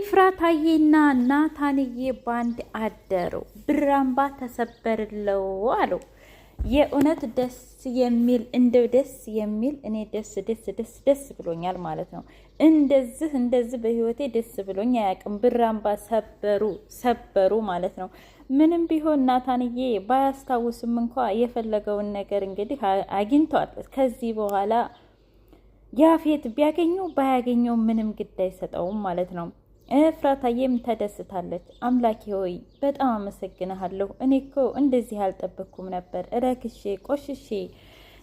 ኤፍራታዬና ናታንዬ ባንድ አደሩ። ብራምባ ተሰበርለው አለው። የእውነት ደስ የሚል እንደው ደስ የሚል እኔ ደስ ብሎኛል ማለት ነው። እንደዚህ በህይወቴ ደስ ብሎኝ አያውቅም። ብራምባ ሰበሩ ማለት ነው። ምንም ቢሆን ናታንዬ ባያስታውስም እንኳ የፈለገውን ነገር እንግዲህ አግኝቷል። ከዚህ በኋላ ያፌት ቢያገኘው ባያገኘው ምንም ግድ አይሰጠውም ማለት ነው። ኤፍራታዬም ተደስታለች። አምላኬ ሆይ በጣም አመሰግንሃለሁ። እኔ እኮ እንደዚህ አልጠበቅኩም ነበር። ረክሼ ቆሽሼ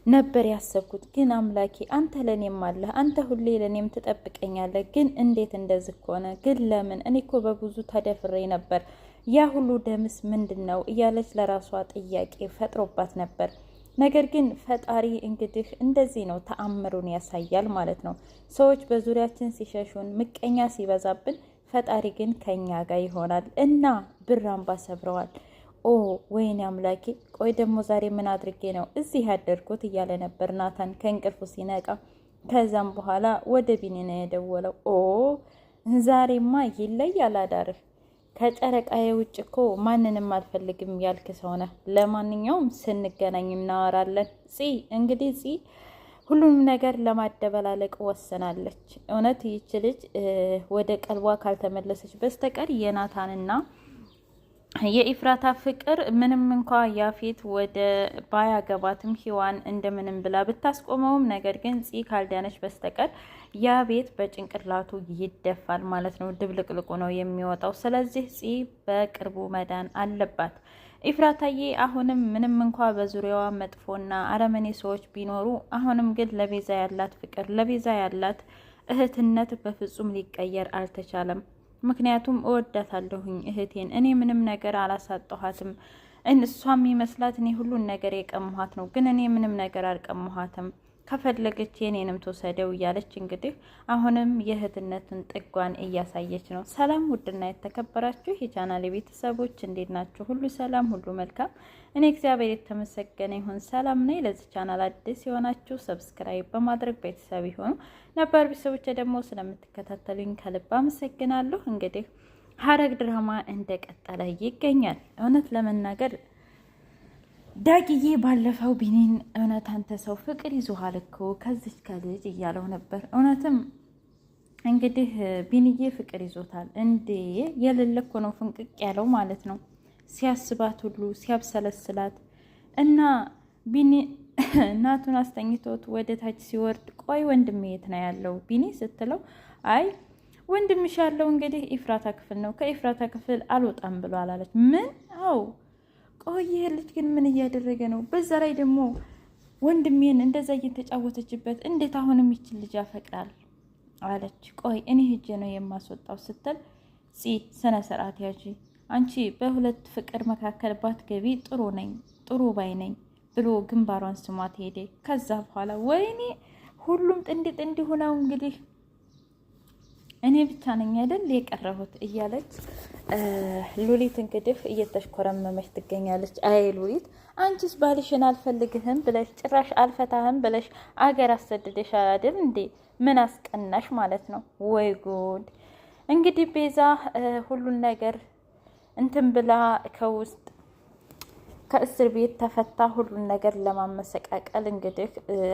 ነበር ያሰብኩት። ግን አምላኬ አንተ ለኔም አለህ። አንተ ሁሌ ለኔም ትጠብቀኛለህ። ግን እንዴት እንደዚህ ሆነ? ግን ለምን? እኔ እኮ በብዙ ተደፍሬ ነበር። ያ ሁሉ ደምስ ምንድን ነው? እያለች ለራሷ ጥያቄ ፈጥሮባት ነበር። ነገር ግን ፈጣሪ እንግዲህ እንደዚህ ነው፣ ተአምሩን ያሳያል ማለት ነው። ሰዎች በዙሪያችን ሲሸሹን፣ ምቀኛ ሲበዛብን፣ ፈጣሪ ግን ከኛ ጋር ይሆናል እና ብራምባ ሰብረዋል። ኦ ወይኔ አምላኬ! ቆይ ደግሞ ዛሬ ምን አድርጌ ነው እዚህ ያደርኩት? እያለ ነበር ናታን ከእንቅልፉ ሲነቃ። ከዛም በኋላ ወደ ቢኒ ነው የደወለው። ኦ ዛሬማ ይለያል አዳርህ። ከጨረቃዬ ውጭ እኮ ማንንም አልፈልግም ያልክ ሰው ነህ። ለማንኛውም ስንገናኝ እናወራለን። እንግዲህ ሁሉንም ነገር ለማደበላለቅ ወሰናለች። እውነት ይች ልጅ ወደ ቀልቧ ካልተመለሰች በስተቀር የናታንና የኢፍራታ ፍቅር ምንም እንኳ ያፌት ወደ ባያገባትም ሂዋን እንደምንም ብላ ብታስቆመውም፣ ነገር ግን ካልዳነች በስተቀር ያ ቤት በጭንቅላቱ ይደፋል ማለት ነው። ድብልቅልቁ ነው የሚወጣው። ስለዚህ በቅርቡ መዳን አለባት። ኢፍራታዬ አሁንም ምንም እንኳ በዙሪያዋ መጥፎና አረመኔ ሰዎች ቢኖሩ፣ አሁንም ግን ለቤዛ ያላት ፍቅር፣ ለቤዛ ያላት እህትነት በፍጹም ሊቀየር አልተቻለም። ምክንያቱም እወዳታለሁኝ እህቴን። እኔ ምንም ነገር አላሳጠኋትም። እሷም ይመስላት እኔ ሁሉን ነገር የቀመኋት ነው፣ ግን እኔ ምንም ነገር አልቀመኋትም። ከፈለገች የኔንም ተወሰደው እያለች እንግዲህ አሁንም የእህትነትን ጥጓን እያሳየች ነው። ሰላም ውድና የተከበራችሁ የቻናል ቤተሰቦች እንዴት ናችሁ? ሁሉ ሰላም፣ ሁሉ መልካም። እኔ እግዚአብሔር የተመሰገነ ይሁን ሰላም ነኝ። ለዚህ ቻናል አዲስ የሆናችሁ ሰብስክራይብ በማድረግ ቤተሰብ ይሁኑ። ነባር ቤተሰቦች ደግሞ ስለምትከታተሉኝ ከልብ አመሰግናለሁ። እንግዲህ ሐረግ ድራማ እንደቀጠለ ይገኛል። እውነት ለመናገር ዳግዬ ባለፈው ቢኒን እውነት አንተ ሰው ፍቅር ይዞሃል እኮ ከዚች ከልጅ እያለው ነበር። እውነትም እንግዲህ ቢኒዬ ፍቅር ይዞታል እንዴ! የሌለ እኮ ነው ፍንቅቅ ያለው ማለት ነው። ሲያስባት ሁሉ ሲያብሰለስላት እና ቢኒ እናቱን አስተኝቶት ወደ ታች ሲወርድ፣ ቆይ ወንድሜ የት ነው ያለው ቢኒ ስትለው፣ አይ ወንድምሽ ያለው እንግዲህ ኢፍራታ ክፍል ነው፣ ከኢፍራታ ክፍል አልወጣም ብሏል አለች። ምን? አው ቆይ ይሄ ልጅ ግን ምን እያደረገ ነው? በዛ ላይ ደግሞ ወንድሜን እንደዛ እየተጫወተችበት እንዴት አሁንም ይችል ልጅ ያፈቅራል አለች። ቆይ እኔ ሄጄ ነው የማስወጣው ስትል፣ ስነ ስርዓት ያዢ አንቺ በሁለት ፍቅር መካከል ባትገቢ ጥሩ ባይ ነኝ ብሎ ግንባሯን ስሟት ሄደ። ከዛ በኋላ ወይኔ ሁሉም ጥንድ ሆነው እንግዲህ እኔ ብቻ ነኝ አይደል የቀረሁት እያለች ሉሊት እንግዲህ እየተሽኮረመመች ትገኛለች። አይ ሉሊት አንቺስ ባልሽን አልፈልግህም ብለሽ ጭራሽ አልፈታህም ብለሽ አገር አሰደደሽ አይደል እንዴ? ምን አስቀናሽ ማለት ነው? ወይ ጉድ! እንግዲህ ቤዛ ሁሉን ነገር እንትን ብላ ከእስር ቤት ተፈታ ሁሉን ነገር ለማመሰቃቀል እንግዲህ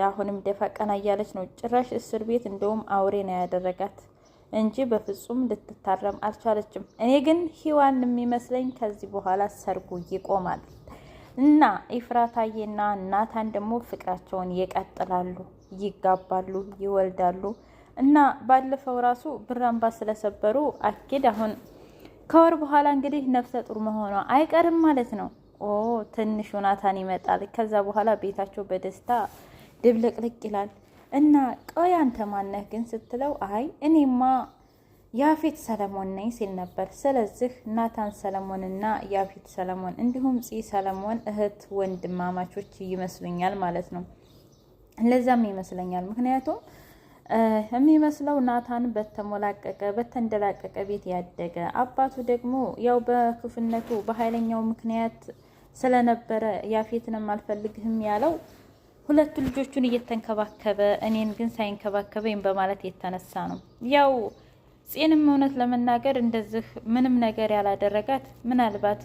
አሁንም ደፋ ቀና እያለች ነው። ጭራሽ እስር ቤት እንደውም አውሬ ነው ያደረጋት እንጂ በፍጹም ልትታረም አልቻለችም። እኔ ግን ሂዋን የሚመስለኝ ከዚህ በኋላ ሰርጉ ይቆማል እና ኢፍራታዬና ናታን ደግሞ ፍቅራቸውን ይቀጥላሉ፣ ይጋባሉ፣ ይወልዳሉ እና ባለፈው ራሱ ብራምባ ስለሰበሩ አኪድ አሁን ከወር በኋላ እንግዲህ ነፍሰ ጡር መሆኗ አይቀርም ማለት ነው። ኦ ትንሹ ናታን ይመጣል። ከዛ በኋላ ቤታቸው በደስታ ድብልቅልቅ ይላል። እና ቆይ አንተ ማነህ ግን ስትለው፣ አይ እኔማ ያፌት ሰለሞን ነኝ ሲል ነበር። ስለዚህ ናታን ሰለሞንና ያፌት ሰለሞን እንዲሁም ሰለሞን እህት ወንድማማቾች ይመስሉኛል ማለት ነው። ለዛም ይመስለኛል ምክንያቱም የሚመስለው ናታን በተንደላቀቀ ቤት ያደገ፣ አባቱ ደግሞ ያው በክፉነቱ በኃይለኛው ምክንያት ስለነበረ ያፌትንም አልፈልግህም ያለው ሁለቱ ልጆቹን እየተንከባከበ እኔን ግን ሳይንከባከበኝ በማለት የተነሳ ነው። ያው ፂንም እውነት ለመናገር እንደዚህ ምንም ነገር ያላደረጋት ምናልባት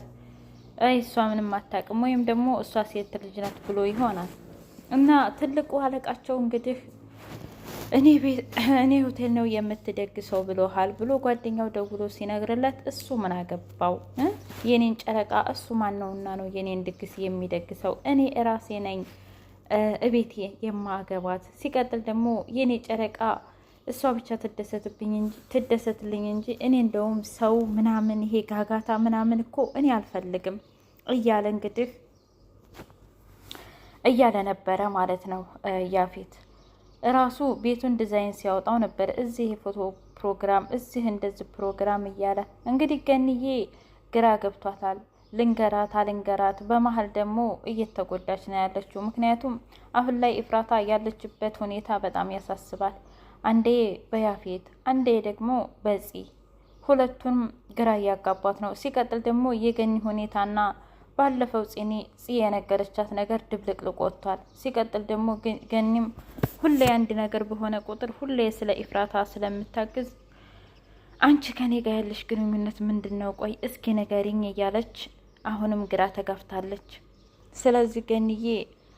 እሷ ምንም አታውቅም ወይም ደግሞ እሷ ሴት ልጅ ናት ብሎ ይሆናል። እና ትልቁ አለቃቸው እንግዲህ እኔ ሆቴል ነው የምትደግሰው ብሎሃል ብሎ ጓደኛው ደውሎ ሲነግርለት እሱ ምን አገባው የኔን ጨረቃ እሱ ማን ነውና ነው የኔን ድግስ የሚደግሰው? እኔ እራሴ ነኝ እቤቴ የማገባት። ሲቀጥል ደግሞ የኔ ጨረቃ እሷ ብቻ ትደሰትልኝ እንጂ እኔ እንደውም ሰው ምናምን ይሄ ጋጋታ ምናምን እኮ እኔ አልፈልግም እያለ እንግዲህ እያለ ነበረ ማለት ነው። ያፌት እራሱ ቤቱን ዲዛይን ሲያወጣው ነበር። እዚህ የፎቶ ፕሮግራም፣ እዚህ እንደዚህ ፕሮግራም እያለ እንግዲህ ገንዬ ግራ ገብቷታል። ልንገራት አልንገራት፣ በመሀል ደግሞ እየተጎዳች ነው ያለችው። ምክንያቱም አሁን ላይ ኤፍራታ ያለችበት ሁኔታ በጣም ያሳስባል። አንዴ በያፌት አንዴ ደግሞ በፂ፣ ሁለቱም ግራ እያጋባት ነው። ሲቀጥል ደግሞ የገኒ ሁኔታና ባለፈው ጽ የነገረቻት ነገር ድብልቅልቅ ወጥቷል። ሲቀጥል ደግሞ ገኒም ሁሌ አንድ ነገር በሆነ ቁጥር ሁሌ ስለ ኤፍራታ ስለምታግዝ አንቺ ከኔ ጋር ያለሽ ግንኙነት ምንድን ነው? ቆይ እስኪ ንገሪኝ እያለች አሁንም ግራ ተጋፍታለች። ስለዚህ ገንዬ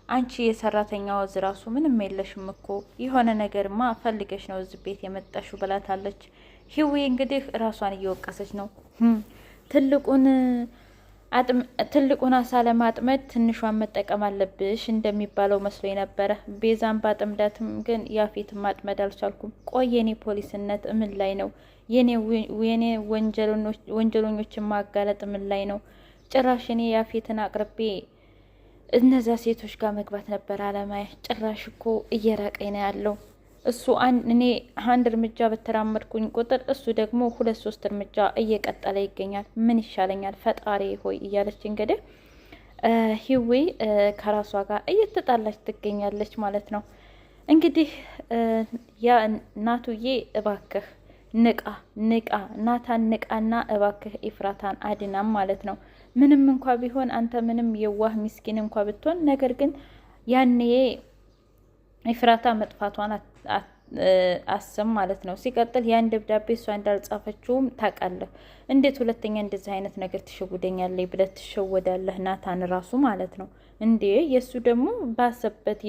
አንቺ የሰራተኛ ወዝ ራሱ ምንም የለሽም እኮ የሆነ ነገርማ ፈልገሽ ነው እዚህ ቤት የመጣሽው ብላታለች። ሂዊ እንግዲህ ራሷን እየወቀሰች ነው። ትልቁን አሳ ለማጥመድ ትንሿን መጠቀም አለብሽ እንደሚባለው መስሎ ነበረ። ቤዛን ባጥምዳትም ግን ያፌትን ማጥመድ አልቻልኩም። ቆይ የኔ ፖሊስነት ምን ላይ ነው? የኔ ወንጀለኞችን ማጋለጥ ምን ላይ ነው? ጭራሽ እኔ ያፌትን አቅርቤ እነዛ ሴቶች ጋር መግባት ነበር አለማያ። ጭራሽ እኮ እየራቀኝ ነው ያለው እሱ። እኔ አንድ እርምጃ በተራመድኩኝ ቁጥር እሱ ደግሞ 2-3 እርምጃ እየቀጠለ ይገኛል። ምን ይሻለኛል ፈጣሪ ሆይ እያለች እንግዲህ ሂዊ ከራሷ ጋር እየተጣላች ትገኛለች ማለት ነው። እንግዲህ ያ ናቱዬ እባክህ ንቃ ናታን ንቃና እባክህ ኤፍራታን አድናም ማለት ነው። ምንም እንኳ ቢሆን አንተ ምንም የዋህ ሚስኪን እንኳ ብትሆን፣ ነገር ግን ያኔ ኤፍራታ መጥፋቷን አስም ማለት ነው። ሲቀጥል ያን ደብዳቤ እሷ እንዳልጻፈችውም ታውቃለህ። እንዴት ሁለተኛ እንደዚህ አይነት ነገር ትሸውደኛለህ ብለህ ትሸወዳለህ? ናታን ራሱ ማለት ነው እንዴ! የእሱ ደግሞ ባሰበት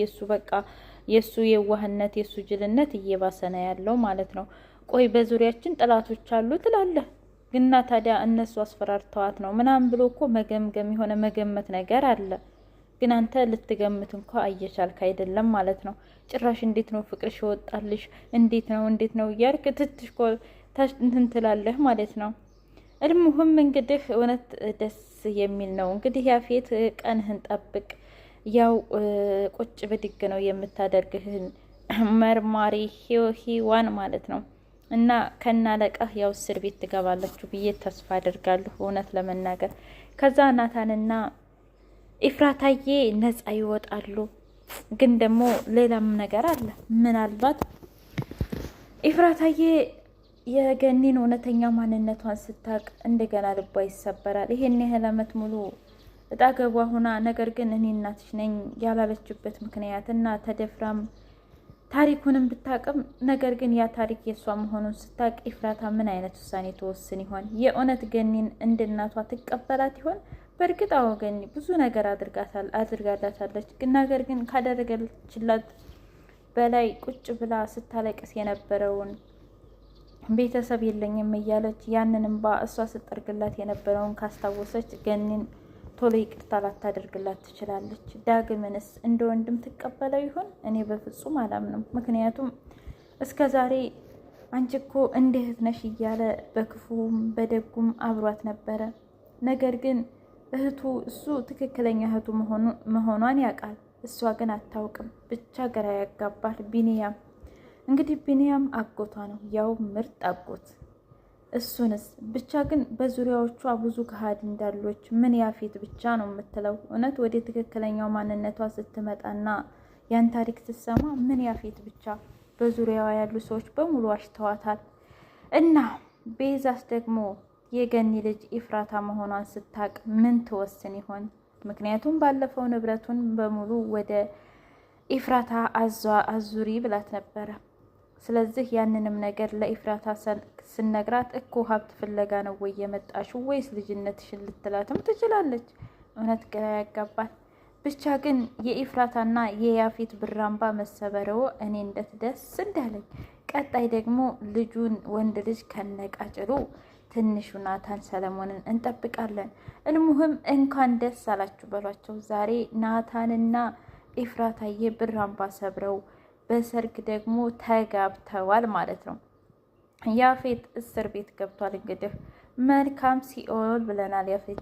የእሱ የዋህነት የእሱ ጅልነት እየባሰ ነው ያለው ማለት ነው። ቆይ በዙሪያችን ጥላቶች አሉ ትላለህ ግና ታዲያ እነሱ አስፈራርተዋት ነው ምናምን ብሎ እኮ መገምገም የሆነ መገመት ነገር አለ። ግን አንተ ልትገምት እንኳ እየቻልክ አይደለም ማለት ነው። ጭራሽ እንዴት ነው ፍቅርሽ ይወጣልሽ? እንዴት ነው እያልክ እንትን ትላለህ ማለት ነው። እልሙህም እንግዲህ እውነት ደስ የሚል ነው። እንግዲህ ያፌት ቀንህን ጠብቅ። ያው ቁጭ ብድግ ነው የምታደርግህን መርማሪ ሂዋን ማለት ነው። እና ከናለቃህ ያው እስር ቤት ትገባላችሁ ብዬ ተስፋ አደርጋለሁ እውነት ለመናገር። ከዛ ናታንና ኤፍራታዬ ነጻ ይወጣሉ። ግን ደግሞ ሌላም ነገር አለ። ምናልባት ኤፍራታዬ የገኒን እውነተኛ ማንነቷን ስታቅ እንደገና ልቧ ይሰበራል። ይሄን ያህል ዓመት ሙሉ እጣገቧ ሁና ነገር ግን እኔ እናትሽ ነኝ ያላለችበት ምክንያት እና ተደፍራም ታሪኩንም ብታቅም ነገር ግን ያ ታሪክ የእሷ መሆኑን ስታቅ ኤፍራታ ምን አይነት ውሳኔ ተወስን ይሆን? የእውነት ገኒን እንደ እናቷ ትቀበላት ይሆን? በእርግጥ አዎ ገኒ ብዙ ነገር አድርጋላታለች። ነገር ግን ካደረገችላት በላይ ቁጭ ብላ ስታለቅስ የነበረውን ቤተሰብ የለኝም እያለች ያንን እንባ እሷ ስጠርግላት የነበረውን ካስታወሰች ገኒን ቶሎ ይቅርታ ላታደርግላት ትችላለች። ዳግምንስ እንደ ወንድም ትቀበለው ይሆን? እኔ በፍጹም አላምንም። ምክንያቱም እስከ ዛሬ አንቺ እኮ እንደ እህት ነሽ እያለ በክፉም በደጉም አብሯት ነበረ። ነገር ግን እሱ ትክክለኛ እህቱ መሆኗን ያውቃል። እሷ ግን አታውቅም። ብቻ ግራ ያጋባል። ቢኒያም አጎቷ ነው፣ ያው ምርጥ አጎት። እሱንስ ብቻ ግን በዙሪያዎቿ ብዙ ከሃዲ እንዳሎች ምን ያፌት ብቻ ነው የምትለው? እውነት ወደ ትክክለኛው ማንነቷ ስትመጣና ያን ታሪክ ስትሰማ ምን ያፌት ብቻ፣ በዙሪያዋ ያሉ ሰዎች በሙሉ አሽተዋታል። እና ቤዛስ ደግሞ የገኒ ልጅ ኤፍራታ መሆኗን ስታቅ ምን ትወስን ይሆን? ምክንያቱም ባለፈው ንብረቱን በሙሉ ወደ ኤፍራታ አዙሪ ብላት ነበረ። ስለዚህ ያንንም ነገር ለኢፍራታ ስነግራት እኮ ሀብት ፍለጋ ነው ወይ የመጣሽው ወይስ ልጅነትሽን ልትላትም ትችላለች። እውነት ግራ ያጋባል። ብቻ ግን የኢፍራታና የያፌት ብራምባ መሰበረው እኔ እንደት ደስ እንዳለኝ። ቀጣይ ደግሞ ልጁን ወንድ ልጅ ከነቃጭሉ ትንሹ ናታን ሰለሞንን እንጠብቃለን። እልሙህም እንኳን ደስ አላችሁ በሏቸው። ዛሬ ናታንና ኢፍራታዬ ብራምባ ሰብረው በሰርግ ደግሞ ተጋብተዋል ማለት ነው። ያፌት እስር ቤት ገብቷል። እንግዲህ መልካም ሲኦል ብለናል ያፌት።